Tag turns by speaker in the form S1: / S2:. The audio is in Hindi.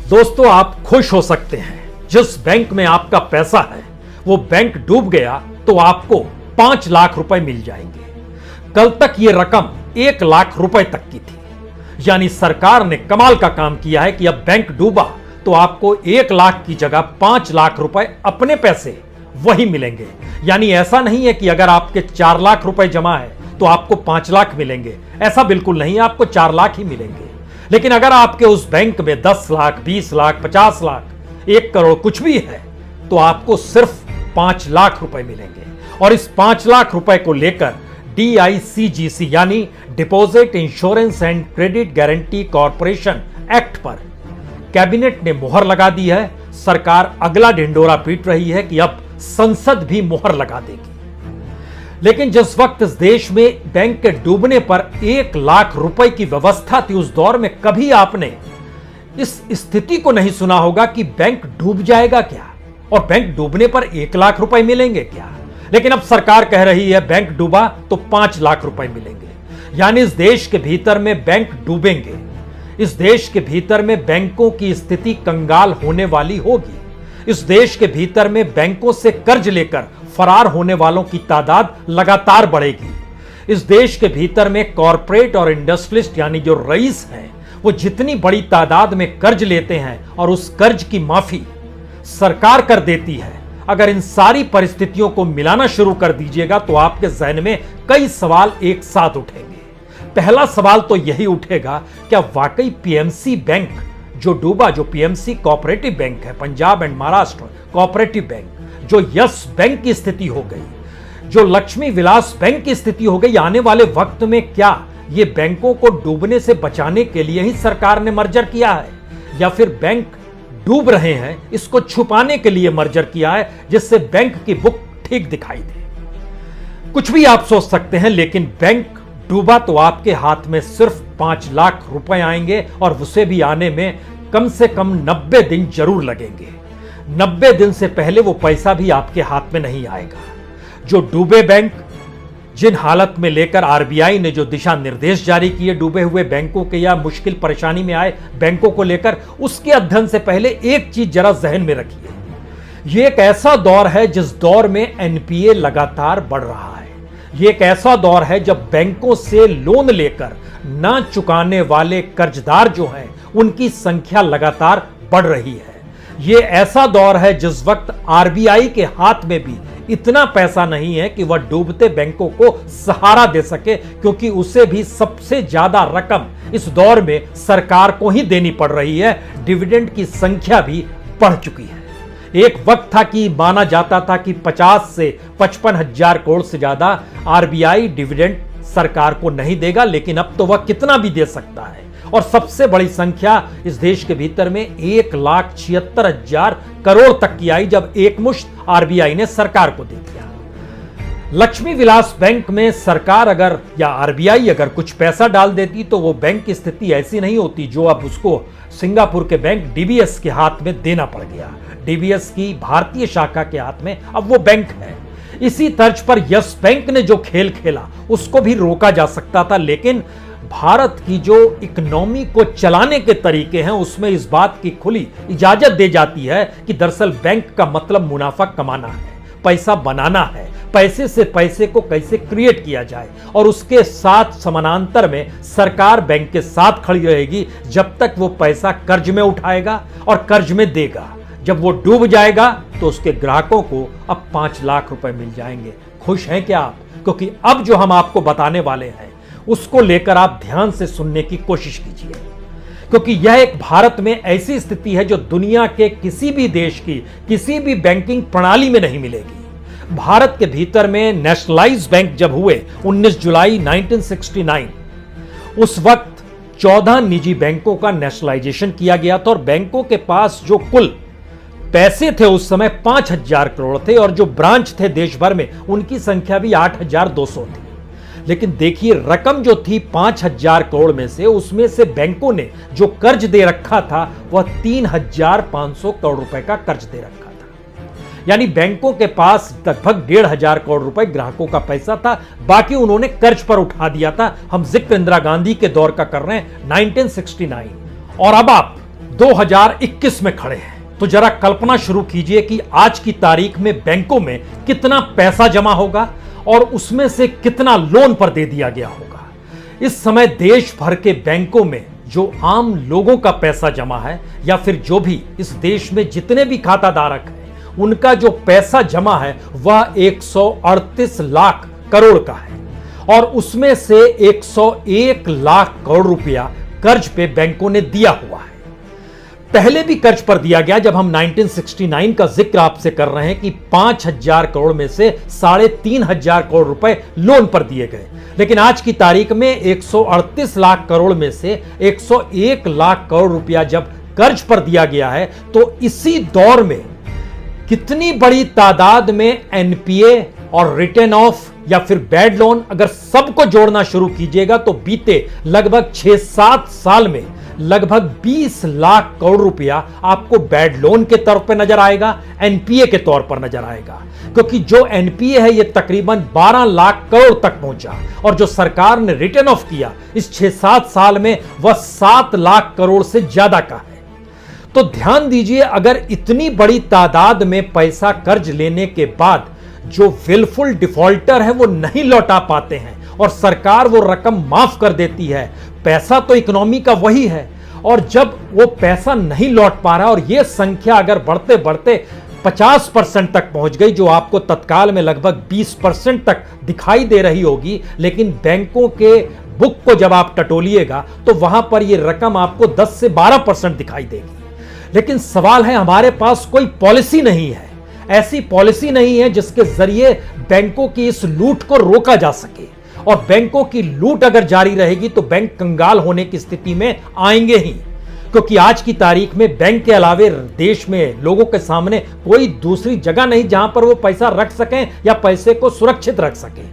S1: दोस्तों, आप खुश हो सकते हैं। जिस बैंक में आपका पैसा है वो बैंक डूब गया तो आपको 5 लाख रुपए मिल जाएंगे। कल तक ये रकम 1 लाख रुपए तक की थी। यानी सरकार ने कमाल का काम किया है कि अब बैंक डूबा तो आपको 1 लाख की जगह 5 लाख रुपए अपने पैसे वही मिलेंगे। यानी ऐसा नहीं है कि अगर आपके 4 लाख रुपए जमा है तो आपको 5 लाख मिलेंगे। ऐसा बिल्कुल नहीं, आपको 4 लाख ही मिलेंगे। लेकिन अगर आपके उस बैंक में 10 लाख, 20 लाख, 50 लाख, 1 करोड़ कुछ भी है तो आपको सिर्फ 5 लाख रुपए मिलेंगे। और इस 5 लाख रुपए को लेकर DICGC यानी deposit insurance and credit guarantee corporation act पर कैबिनेट ने मुहर लगा दी है। सरकार अगला ढिंडोरा पीट रही है कि अब संसद भी मुहर लगा देगी। लेकिन जिस वक्त इस देश में बैंक के डूबने पर 1 लाख रुपए की व्यवस्था थी, उस दौर में कभी आपने इस स्थिति को नहीं सुना होगा कि बैंक डूब जाएगा क्या और बैंक डूबने पर 1 लाख रुपए मिलेंगे क्या। लेकिन अब सरकार कह रही है बैंक डूबा तो 5 लाख रुपए मिलेंगे। यानी इस देश के भीतर में बैंक डूबेंगे। इस देश के भीतर में बैंकों की स्थिति कंगाल होने वाली होगी। इस देश के भीतर में बैंकों से कर्ज लेकर फरार होने वालों की तादाद लगातार बढ़ेगी। इस देश के भीतर में कॉरपोरेट और इंडस्ट्रियलिस्ट यानी जो रईस हैं वो जितनी बड़ी तादाद में कर्ज लेते हैं और उस कर्ज की माफी सरकार कर देती है। अगर इन सारी परिस्थितियों को मिलाना शुरू कर दीजिएगा तो आपके जहन में कई सवाल एक साथ उठेंगे। पहला सवाल तो यही उठेगा, क्या वाकई PMC बैंक जो डूबा, जो PMC कोऑपरेटिव बैंक है, Punjab and Maharashtra cooperative bank, जो यस बैंक की स्थिति हो गई, जो लक्ष्मी विलास बैंक की स्थिति हो गई, आने वाले वक्त में क्या ये बैंकों को डूबने से बचाने के लिए ही सरकार ने मर्जर किया है या फिर बैंक डूब रहे हैं इसको छुपाने के लिए मर्जर किया है जिससे बैंक की बुक ठीक दिखाई दे। कुछ भी आप सोच सकते हैं, लेकिन बैंक डूबा तो आपके हाथ में सिर्फ 5 लाख रुपए आएंगे और उसे भी आने में कम से कम 90 दिन जरूर लगेंगे। 90 दिन से पहले वो पैसा भी आपके हाथ में नहीं आएगा। जो डूबे बैंक, जिन हालत में लेकर RBI ने जो दिशा निर्देश जारी किए डूबे हुए बैंकों के या मुश्किल परेशानी में आए बैंकों को लेकर, उसके अध्ययन से पहले एक चीज जरा जहन में रखिए। यह एक ऐसा दौर है जिस दौर में NPA लगातार बढ़ रहा है। यह एक ऐसा दौर है जब बैंकों से लोन लेकर ना चुकाने वाले कर्जदार जो हैं उनकी संख्या लगातार बढ़ रही है। यह ऐसा दौर है जिस वक्त RBI के हाथ में भी इतना पैसा नहीं है कि वह डूबते बैंकों को सहारा दे सके, क्योंकि उसे भी सबसे ज्यादा रकम इस दौर में सरकार को ही देनी पड़ रही है। डिविडेंड की संख्या भी बढ़ चुकी है। एक वक्त था कि माना जाता था कि 50 से 55 हजार करोड़ से ज्यादा RBI डिविडेंड सरकार को नहीं देगा, लेकिन अब तो वह कितना भी दे सकता है। और सबसे बड़ी संख्या इस देश के भीतर में 1,76,000 करोड़ तक की आई जब एकमुश्त RBI ने सरकार को दे दिया। लक्ष्मी विलास बैंक में सरकार अगर या RBI अगर कुछ पैसा डाल देती तो वो बैंक की स्थिति ऐसी नहीं होती जो अब उसको सिंगापुर के बैंक DBS के हाथ में देना पड़ गया। DBS की भारतीय शाखा के हाथ में अब वो बैंक है। इसी तर्ज पर यस बैंक ने जो खेल खेला उसको भी रोका जा सकता था, लेकिन भारत की जो इकोनॉमी को चलाने के तरीके हैं उसमें इस बात की खुली इजाजत दे जाती है कि दरअसल बैंक का मतलब मुनाफा कमाना है, पैसा बनाना है, पैसे से पैसे को कैसे क्रिएट किया जाए। और उसके साथ समानांतर में सरकार बैंक के साथ खड़ी रहेगी जब तक वो पैसा कर्ज में उठाएगा और कर्ज में देगा। जब वो डूब जाएगा तो उसके ग्राहकों को अब 5 लाख रुपए मिल जाएंगे। खुश हैं क्या आप? क्योंकि अब जो हम आपको बताने वाले हैं उसको लेकर आप ध्यान से सुनने की कोशिश कीजिए, क्योंकि यह एक भारत में ऐसी स्थिति है जो दुनिया के किसी भी देश की किसी भी बैंकिंग प्रणाली में नहीं मिलेगी। भारत के भीतर में नेशनलाइज बैंक जब हुए 19 जुलाई 1969, उस वक्त 14 निजी बैंकों का नेशनलाइजेशन किया गया था और बैंकों के पास जो कुल पैसे थे उस समय 5,000 करोड़ थे और जो ब्रांच थे देश भर में उनकी संख्या भी 8,200 थी। लेकिन देखिए रकम जो थी 5,000 करोड़ में से, उसमें से बैंकों ने जो कर्ज दे रखा था वह 3,500 करोड़ रुपए का कर्ज दे रखा था। यानी बैंकों के पास लगभग 1,500 करोड़ रुपए ग्राहकों का पैसा था, बाकी उन्होंने कर्ज पर उठा दिया था। हम जिक्र इंदिरा गांधी के दौर का कर रहे हैं 1969। और अब आप 2021 में खड़े हैं, तो जरा कल्पना शुरू कीजिए कि आज की तारीख में बैंकों में कितना पैसा जमा होगा और उसमें से कितना लोन पर दे दिया गया होगा। इस समय देश भर के बैंकों में जो आम लोगों का पैसा जमा है या फिर जो भी इस देश में जितने भी खाता धारक हैं, उनका जो पैसा जमा है वह 138 लाख करोड़ का है और उसमें से 101 लाख करोड़ रुपया कर्ज पे बैंकों ने दिया हुआ है। पहले भी कर्ज पर दिया गया, जब हम 1969 का जिक्र आपसे कर रहे हैं कि 5,000 करोड़ में से 3,500 करोड़ रुपए लोन पर दिए गए, लेकिन आज की तारीख में 138 लाख करोड़ में से 101 लाख करोड़ रुपया जब कर्ज पर दिया गया है, तो इसी दौर में कितनी बड़ी तादाद में एनपीए और रिटर्न ऑफ या फिर बैड लोन अगर सबको जोड़ना शुरू कीजिएगा तो बीते लगभग 6-7 साल में लगभग 20 लाख करोड़ रुपया आपको बैड लोन के तौर पर नजर आएगा, एनपीए के तौर पर नजर आएगा, क्योंकि जो एनपीए है यह तकरीबन 12 लाख करोड़ तक पहुंचा और जो सरकार ने रिटर्न ऑफ किया इस 6-7 साल में वह 7 लाख करोड़ से ज्यादा का है। तो ध्यान दीजिए, अगर इतनी बड़ी तादाद में पैसा कर्ज लेने के बाद जो विलफुल डिफॉल्टर है वो नहीं लौटा पाते हैं और सरकार वो रकम माफ कर देती है, पैसा तो इकोनॉमी का वही है, और जब वो पैसा नहीं लौट पा रहा और ये संख्या अगर बढ़ते बढ़ते 50% तक पहुंच गई, जो आपको तत्काल में लगभग 20% तक दिखाई दे रही होगी, लेकिन बैंकों के बुक को जब आप टटोलिएगा तो वहां पर ये रकम आपको 10 से 12% दिखाई देगी। लेकिन सवाल है, हमारे पास कोई पॉलिसी नहीं है, ऐसी पॉलिसी नहीं है जिसके जरिए बैंकों की इस लूट को रोका जा सके, और बैंकों की लूट अगर जारी रहेगी तो बैंक कंगाल होने की स्थिति में आएंगे ही, क्योंकि आज की तारीख में बैंक के अलावे देश में लोगों के सामने कोई दूसरी जगह नहीं जहां पर वो पैसा रख सकें या पैसे को सुरक्षित रख सकें।